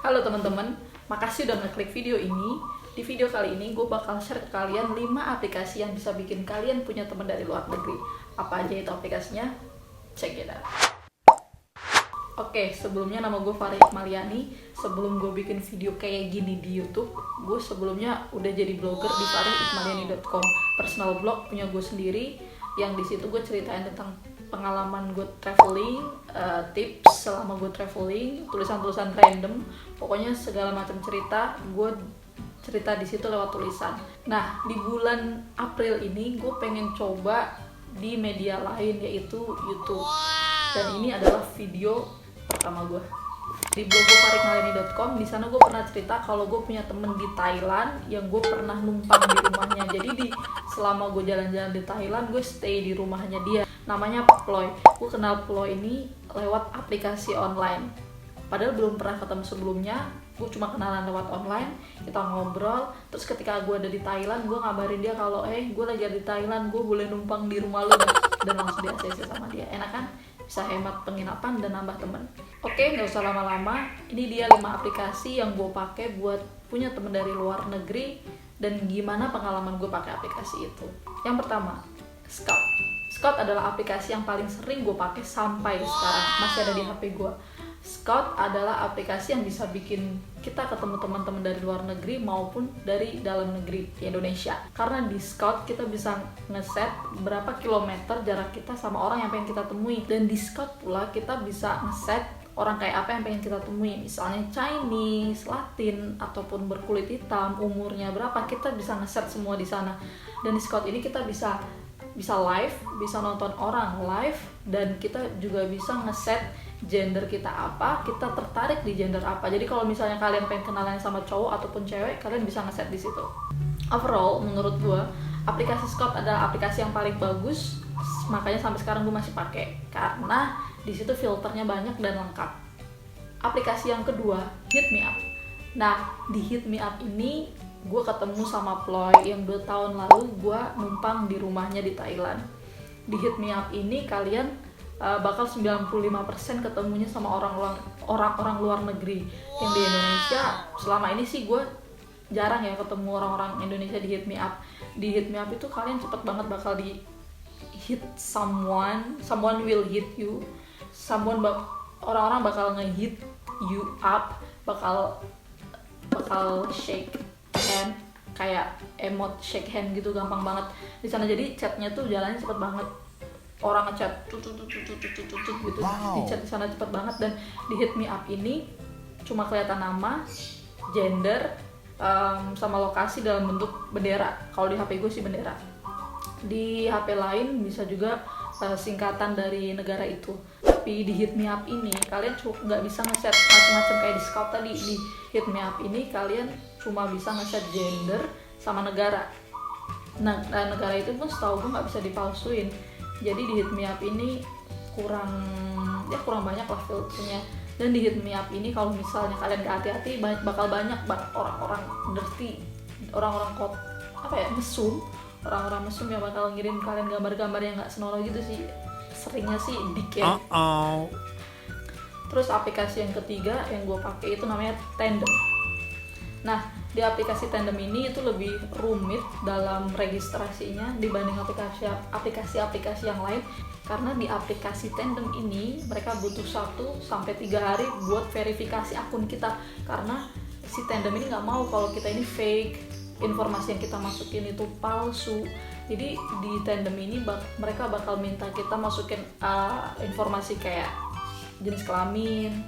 Halo teman-teman, makasih udah ngeklik video ini. Di video kali ini gue bakal share ke kalian 5 aplikasi yang bisa bikin kalian punya teman dari luar negeri. Apa aja itu aplikasinya? Check it out. Oke, sebelumnya nama gue Farih Ikmaliani. Sebelum gue bikin video kayak gini di YouTube, gue sebelumnya udah jadi blogger di farihikmaliani.com, personal blog punya gue sendiri, yang di situ gue ceritain tentang pengalaman gue traveling, tips selama gue traveling, tulisan-tulisan random, pokoknya segala macam cerita gue cerita di situ lewat tulisan. Nah, di bulan April ini gue pengen coba di media lain, yaitu YouTube. Dan ini adalah video pertama gue di blog gue farihikmaliani.com. Di sana gue pernah cerita kalau gue punya temen di Thailand yang gue pernah numpang di rumahnya. Jadi selama gue jalan-jalan di Thailand, gue stay di rumahnya dia. Namanya Ploy. Gue kenal Ploy ini lewat aplikasi online. Padahal belum pernah ketemu sebelumnya. Gue cuma kenalan lewat online, kita ngobrol. Terus ketika gue ada di Thailand, gue ngabarin dia kalau gue lagi ada di Thailand, gue boleh numpang di rumah lu, dan langsung dia ACC sama dia. Enak kan? Bisa hemat penginapan dan nambah temen. Oke, nggak usah lama-lama. Ini dia 5 aplikasi yang gue pakai buat punya temen dari luar negeri dan gimana pengalaman gue pakai aplikasi itu. Yang pertama, Scout. Scout adalah aplikasi yang paling sering gue pakai sampai sekarang, masih ada di HP gue. Scout adalah aplikasi yang bisa bikin kita ketemu teman-teman dari luar negeri maupun dari dalam negeri di Indonesia. Karena di Scout kita bisa ngeset berapa kilometer jarak kita sama orang yang pengen kita temui. Dan di Scout pula kita bisa ngeset orang kayak apa yang pengen kita temui. Misalnya Chinese, Latin, ataupun berkulit hitam, umurnya berapa, kita bisa ngeset semua di sana. Dan di Scout ini kita bisa live, bisa nonton orang live, dan kita juga bisa ngeset gender kita apa, kita tertarik di gender apa. Jadi kalau misalnya kalian pengen kenalan sama cowok ataupun cewek, kalian bisa ngeset di situ. Overall, menurut gue, aplikasi Scout adalah aplikasi yang paling bagus, makanya sampai sekarang gue masih pakai karena di situ filternya banyak dan lengkap. Aplikasi yang kedua, Hit Me Up. Nah, di Hit Me Up ini gue ketemu sama Ploy yang 2 tahun lalu gue numpang di rumahnya di Thailand. Di Hit Me Up ini kalian bakal 95% ketemunya sama orang-orang luar negeri. Yang di Indonesia selama ini sih gue jarang ya ketemu orang-orang Indonesia di Hit Me Up. Di Hit Me Up itu kalian cepet banget bakal di hit someone will hit you, orang-orang bakal nge-hit you up, bakal shake hand, kayak emot shake hand gitu, gampang banget di sana. Jadi chatnya tuh jalannya cepet banget, orang ngechat gitu. Wow. Di chat di sana cepet banget. Dan di Hit Me Up ini cuma kelihatan nama, gender, sama lokasi dalam bentuk bendera. Kalau di HP gue sih bendera. Di HP lain bisa juga singkatan dari negara itu. Tapi di Hit Me Up ini kalian nggak bisa ngeset macam-macam kayak di Scout tadi. Di Hit Me Up ini kalian cuma bisa ngeset gender sama negara. Nah, negara itu pun setahu gue nggak bisa dipalsuin. Jadi di Hit Me Up ini kurang banyak lah filternya. Dan di Hit Me Up ini kalau misalnya kalian gak hati-hati, bakal banyak orang-orang dirty, orang-orang mesum, orang-orang mesum yang bakal ngirim kalian gambar-gambar yang gak senonoh gitu sih. Seringnya sih diken. Terus aplikasi yang ketiga yang gue pakai itu namanya Tandem. Nah, di aplikasi Tandem ini itu lebih rumit dalam registrasinya dibanding aplikasi-aplikasi yang lain. Karena di aplikasi Tandem ini mereka butuh 1-3 hari buat verifikasi akun kita. Karena si Tandem ini nggak mau kalau kita ini fake, informasi yang kita masukin itu palsu. Jadi di Tandem ini mereka bakal minta kita masukin informasi kayak jenis kelamin,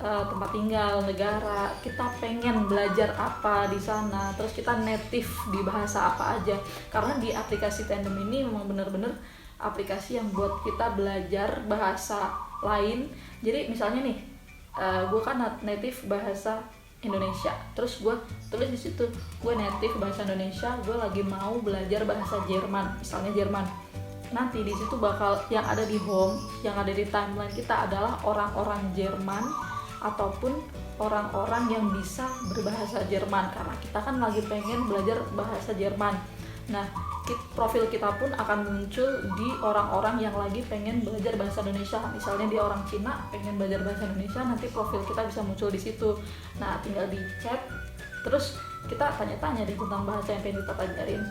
tempat tinggal, negara, kita pengen belajar apa di sana, terus kita native di bahasa apa aja. Karena di aplikasi Tandem ini memang benar-benar aplikasi yang buat kita belajar bahasa lain. Jadi misalnya nih, gue kan native bahasa Indonesia, terus gue tulis di situ gue native bahasa Indonesia, gue lagi mau belajar bahasa Jerman, misalnya Jerman. Nanti di situ bakal yang ada di home, yang ada di timeline kita adalah orang-orang Jerman ataupun orang-orang yang bisa berbahasa Jerman, karena kita kan lagi pengen belajar bahasa Jerman. Nah, profil kita pun akan muncul di orang-orang yang lagi pengen belajar bahasa Indonesia. Misalnya dia orang Cina pengen belajar bahasa Indonesia, nanti profil kita bisa muncul di situ. Nah, tinggal di chat, terus kita tanya-tanya deh tentang bahasa yang pengen kita pelajarin.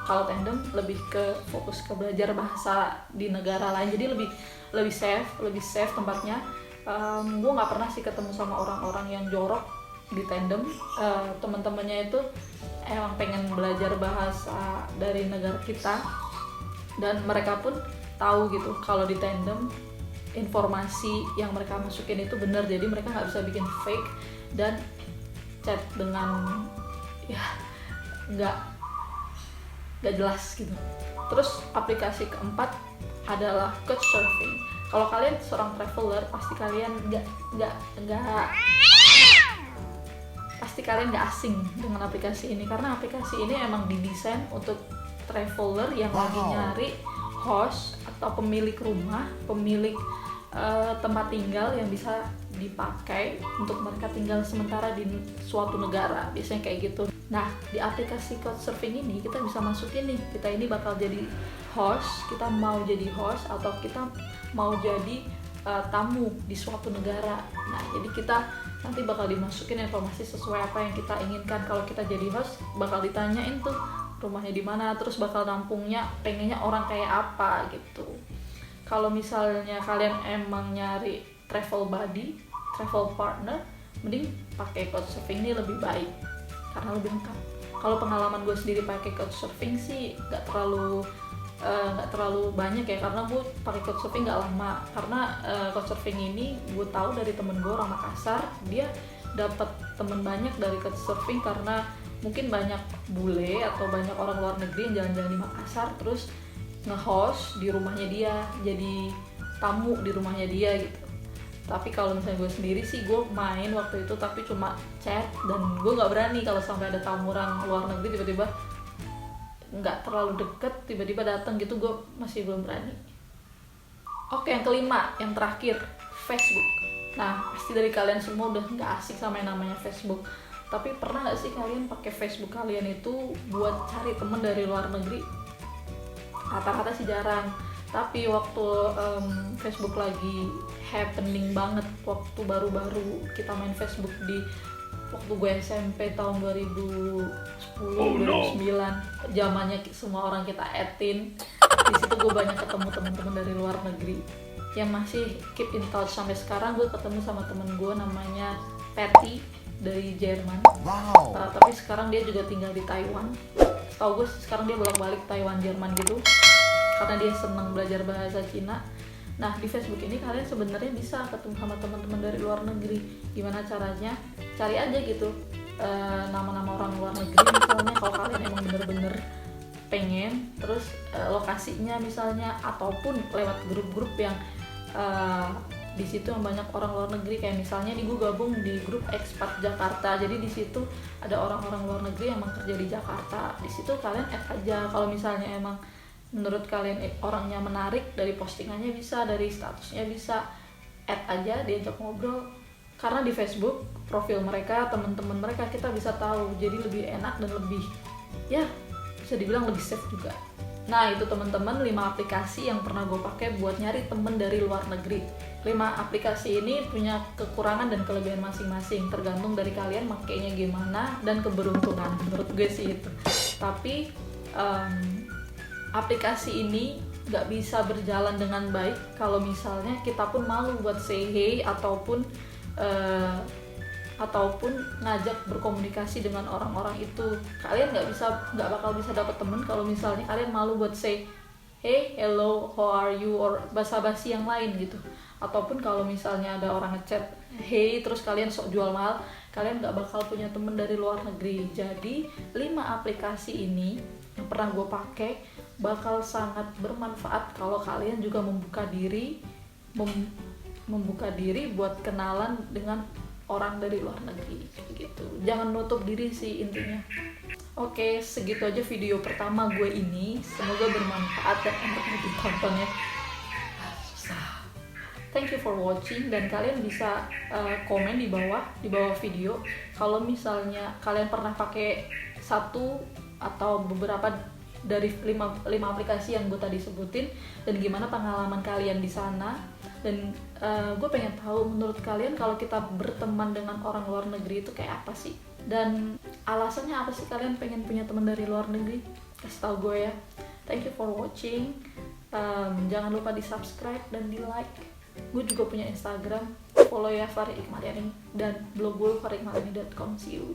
Kalau Tandem lebih ke fokus ke belajar bahasa di negara lain, jadi lebih safe tempatnya. Gue nggak pernah sih ketemu sama orang-orang yang jorok di Tandem. Teman-temannya itu emang pengen belajar bahasa dari negara kita, dan mereka pun tahu gitu kalau di Tandem informasi yang mereka masukin itu benar, jadi mereka nggak bisa bikin fake dan chat dengan ya nggak jelas gitu. Terus aplikasi keempat adalah Couchsurfing. Kalau kalian seorang traveler, pasti kalian nggak asing dengan aplikasi ini, karena aplikasi ini emang didesain untuk traveler yang lagi nyari host atau pemilik rumah, pemilik tempat tinggal yang bisa dipakai untuk mereka tinggal sementara di suatu negara, biasanya kayak gitu. Nah, di aplikasi Couchsurfing ini kita bisa masukin nih, kita ini bakal jadi host, kita mau jadi host atau kita mau jadi tamu di suatu negara. Nah, jadi kita nanti bakal dimasukin informasi sesuai apa yang kita inginkan. Kalau kita jadi host, bakal ditanyain tuh rumahnya di mana, terus bakal nampungnya pengennya orang kayak apa gitu. Kalau misalnya kalian emang nyari travel buddy, travel partner, mending pakai Couchsurfing ini lebih baik karena lebih lengkap. Kalau pengalaman gue sendiri pakai Couchsurfing sih nggak terlalu banyak ya, karena gue pakai Couchsurfing nggak lama. Karena Couchsurfing ini gue tahu dari temen gue orang Makassar, dia dapat temen banyak dari Couchsurfing karena mungkin banyak bule atau banyak orang luar negeri yang jalan-jalan di Makassar terus nge-host di rumahnya dia, jadi tamu di rumahnya dia gitu. Tapi kalau misalnya gue sendiri sih, gue main waktu itu tapi cuma chat, dan gue nggak berani kalau sampai ada tamu orang luar negeri tiba-tiba nggak terlalu deket tiba-tiba datang gitu, gue masih belum berani. Oke, yang kelima, yang terakhir, Facebook. Nah, pasti dari kalian semua udah nggak asik sama yang namanya Facebook. Tapi pernah nggak sih kalian pakai Facebook kalian itu buat cari temen dari luar negeri? Rata-rata sih jarang. Tapi waktu Facebook lagi happening banget, waktu baru-baru kita main Facebook waktu gue SMP tahun 2010, 2009, zamannya semua orang kita add-in. Di situ gue banyak ketemu teman-teman dari luar negeri yang masih keep in touch sampai sekarang. Gue ketemu sama temen gue namanya Patty dari Jerman. Tapi sekarang dia juga tinggal di Taiwan. Tahu gue sekarang dia bolak-balik Taiwan Jerman gitu karena dia senang belajar bahasa Cina. Nah, di Facebook ini kalian sebenarnya bisa ketemu sama teman-teman dari luar negeri. Gimana caranya? Cari aja gitu nama-nama orang luar negeri misalnya, kalau kalian emang bener-bener pengen, terus lokasinya misalnya, ataupun lewat grup-grup yang di situ yang banyak orang luar negeri. Kayak misalnya gue gabung di grup expat Jakarta, jadi di situ ada orang-orang luar negeri yang emang kerja di Jakarta. Di situ kalian add aja kalau misalnya emang menurut kalian orangnya menarik, dari postingannya bisa, dari statusnya bisa, add aja, diajak ngobrol. Karena di Facebook profil mereka, teman-teman mereka kita bisa tahu, jadi lebih enak dan lebih, ya bisa dibilang lebih safe juga. Nah, itu teman-teman 5 aplikasi yang pernah gue pakai buat nyari temen dari luar negeri. 5 aplikasi ini punya kekurangan dan kelebihan masing-masing, tergantung dari kalian makainya gimana dan keberuntungan, menurut gue sih itu. Tapi aplikasi ini nggak bisa berjalan dengan baik kalau misalnya kita pun malu buat say hey ataupun ngajak berkomunikasi dengan orang-orang itu. Kalian nggak bakal bisa dapat temen kalau misalnya kalian malu buat say hey, hello, how are you, or basa-basi yang lain gitu. Ataupun kalau misalnya ada orang ngechat hey terus kalian sok jual mahal, kalian nggak bakal punya temen dari luar negeri. Jadi 5 aplikasi ini yang pernah gue pakai bakal sangat bermanfaat kalau kalian juga membuka diri buat kenalan dengan orang dari luar negeri gitu. Jangan nutup diri sih intinya. Oke, segitu aja video pertama gue ini. Semoga bermanfaat dan enak ditonton ya. Susah. Thank you for watching, dan kalian bisa komen di bawah video kalau misalnya kalian pernah pakai satu atau beberapa dari 5 aplikasi yang gue tadi sebutin, dan gimana pengalaman kalian di sana. Dan gue pengen tahu menurut kalian kalau kita berteman dengan orang luar negeri itu kayak apa sih, dan alasannya apa sih kalian pengen punya teman dari luar negeri. Kasih tahu gue ya. Thank you for watching. Jangan lupa di subscribe dan di like. Gue juga punya Instagram, follow ya, Fari Ikmaliani, dan blog gue farikmaliani.com. See you.